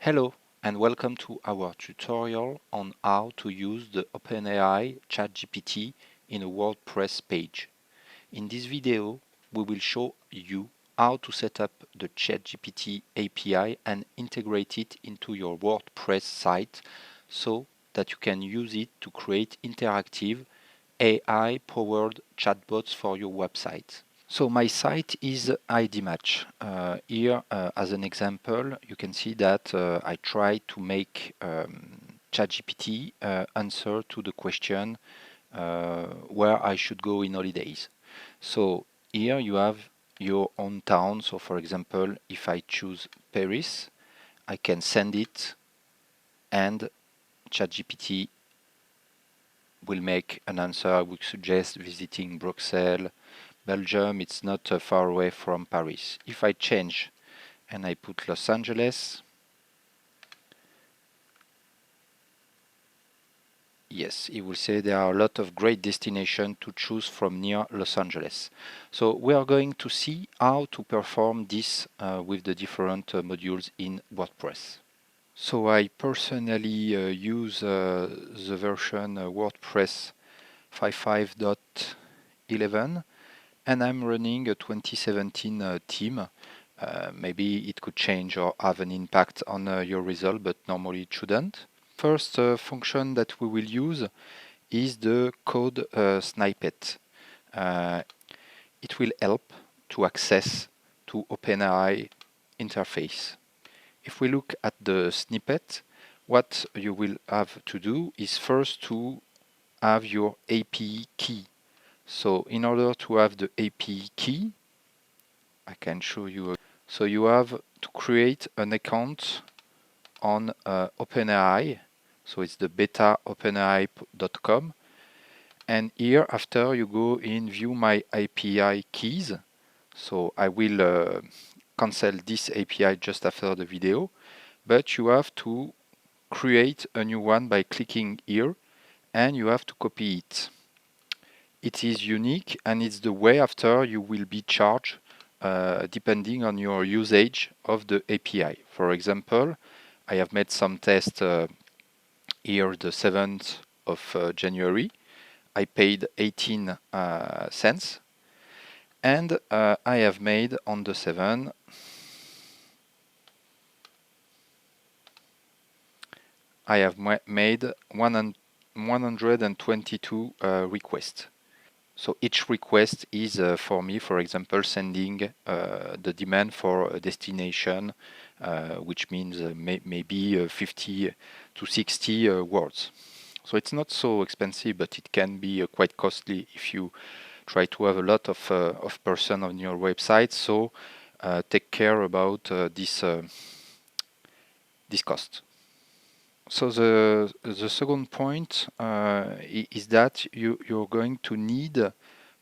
Hello and welcome to our tutorial on how to use the OpenAI ChatGPT in a WordPress page. In this video, we will show you how to set up the ChatGPT API and integrate it into your WordPress site so that you can use it to create interactive AI-powered chatbots for your website. So my site is ID Match. Here, as an example, you can see that I try to make ChatGPT answer to the question where I should go in holidays. So here you have your own town. So for example, if I choose Paris, I can send it and ChatGPT will make an answer. I would suggest visiting Brussels, Belgium. It's not far away from Paris. If I change and I put Los Angeles, yes, it will say there are a lot of great destinations to choose from near Los Angeles. So we are going to see how to perform this with the different modules in WordPress. So I personally use the version WordPress 5.5.11 and I'm running a 2017 theme. Maybe it could change or have an impact on your result, but normally it shouldn't. First function that we will use is the code snippet. It will help to access to OpenAI interface. If we look at the snippet, what you will have to do is first to have your API key. So in order to have the API key, I can show you. So you have to create an account on OpenAI. So it's the beta openai.com. And here after you go in view my API keys. So I will cancel this API just after the video. But you have to create a new one by clicking here and you have to copy it. It is unique and it's the way after you will be charged depending on your usage of the API. For example, I have made some tests here the 7th of January. I paid 18 cents and I have made on the 7th I have made 122 requests. So each request is for me, for example, sending the demand for a destination, which means maybe 50 to 60 words. So it's not so expensive, but it can be quite costly if you try to have a lot of person on your website. So take care about this cost. So the second point is that you're going to need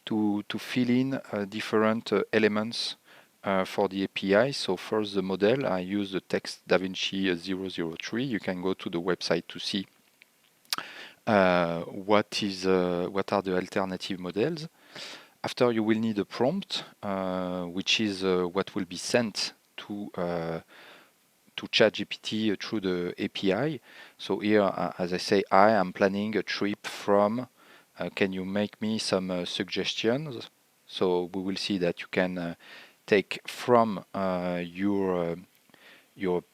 to fill in different elements for the API. So first the model, I use the text DaVinci 003. You can go to the website to see what are the alternative models. After you will need a prompt, which is what will be sent to ChatGPT through the API. So here, as I say, I am planning a trip from, can you make me some suggestions? So we will see that you can take from your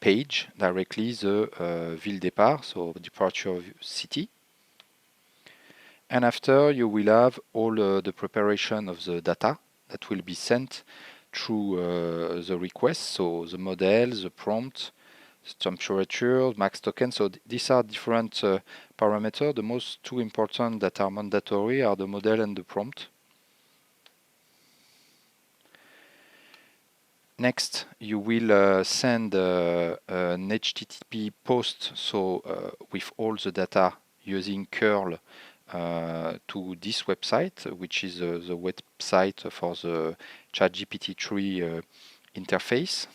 page directly the ville départ, so departure city. And after you will have all the preparation of the data that will be sent through the request, so the model, the prompt, temperature, max token. So these are different parameters. The most two important that are mandatory are the model and the prompt. Next, you will send an HTTP post, so with all the data using curl to this website, which is the website for the ChatGPT 3 interface.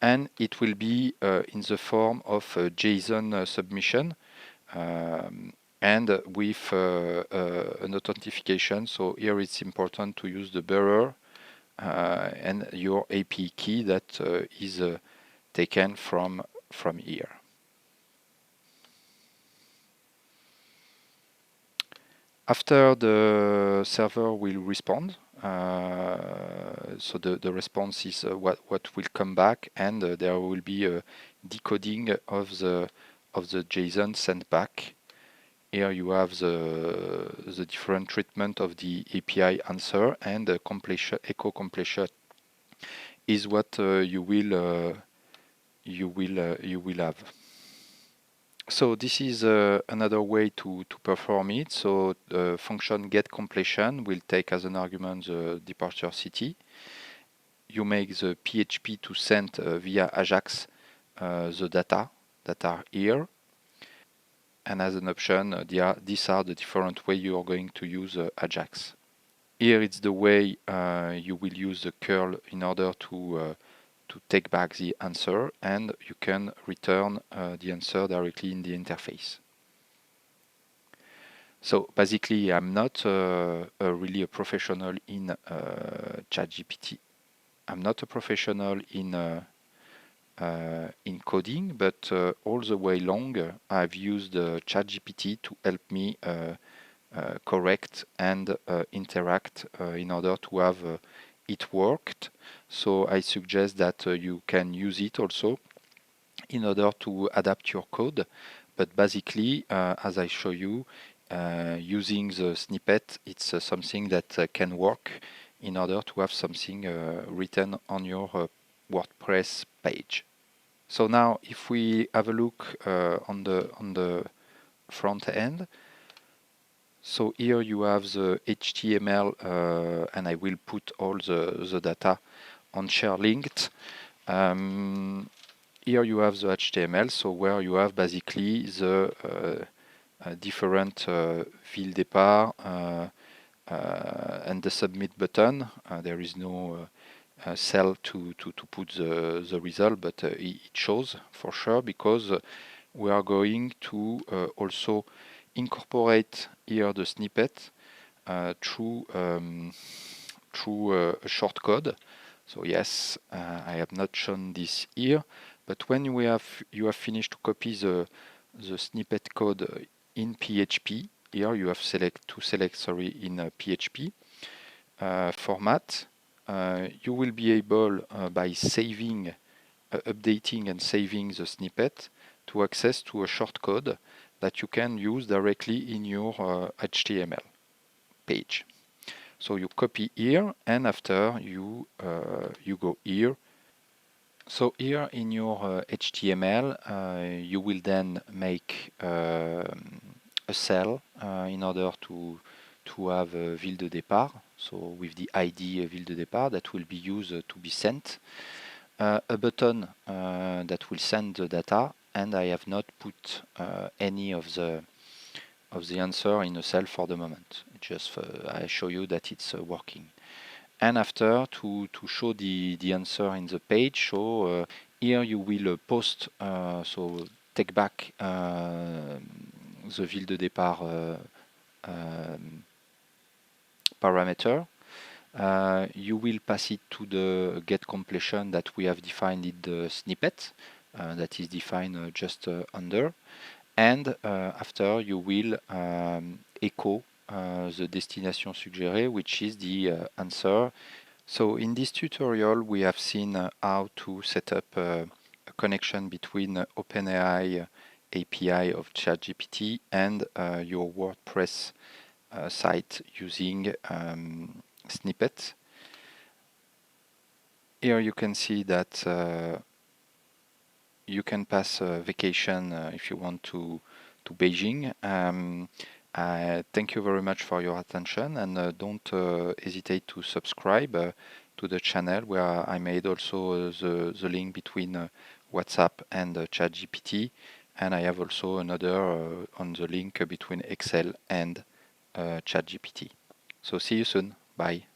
And it will be in the form of a JSON submission and with an authentication. So here it's important to use the bearer and your API key that is taken from here. After the server will respond, so the response is what will come back, and there will be a decoding of the JSON sent back. Here you have the different treatment of the API answer, and the completion, echo completion is what you will have. So this is another way to perform it. So the function get completion will take as an argument the departure city. You make the PHP to send via Ajax the data that are here. And as an option, these are the different way you are going to use Ajax. Here it's the way you will use the curl in order to take back the answer, and you can return the answer directly in the interface. So basically, I'm not really a professional in ChatGPT. I'm not a professional in coding, but all the way long, I've used ChatGPT to help me correct and interact in order to have it worked. So I suggest that you can use it also in order to adapt your code. But basically, as I show you, using the snippet, it's something that can work in order to have something written on your WordPress page. So now, if we have a look on the front end, so here you have the HTML, and I will put all the data on share linked. Here you have the HTML, so where you have basically the different field départ and the submit button. There is no cell to put the result, but it shows for sure, because we are going to also incorporate here the snippet through a short code. So yes, I have not shown this here, but when you have finished to copy the snippet code in PHP, here you have to select in PHP format. You will be able by saving, updating and saving the snippet to access to a short code that you can use directly in your HTML page. So you copy here, and after you go here. So here in your HTML, you will then make a cell in order to have a ville de départ. So with the ID ville de départ that will be used to be sent. A button that will send the data, and I have not put any of the answer in a cell for the moment. Just I show you that it's working. And after, to show the answer in the page, so here you will post, so take back the ville de départ parameter. You will pass it to the get completion that we have defined in the snippet, that is defined just under. And after, you will echo the destination suggérée, which is the answer. So in this tutorial, we have seen how to set up a connection between OpenAI API of ChatGPT and your WordPress site using Snippet. Here you can see that you can pass a vacation if you want to Beijing. Thank you very much for your attention, and don't hesitate to subscribe to the channel, where I made also the link between WhatsApp and ChatGPT, and I have also another on the link between Excel and ChatGPT. So see you soon. Bye.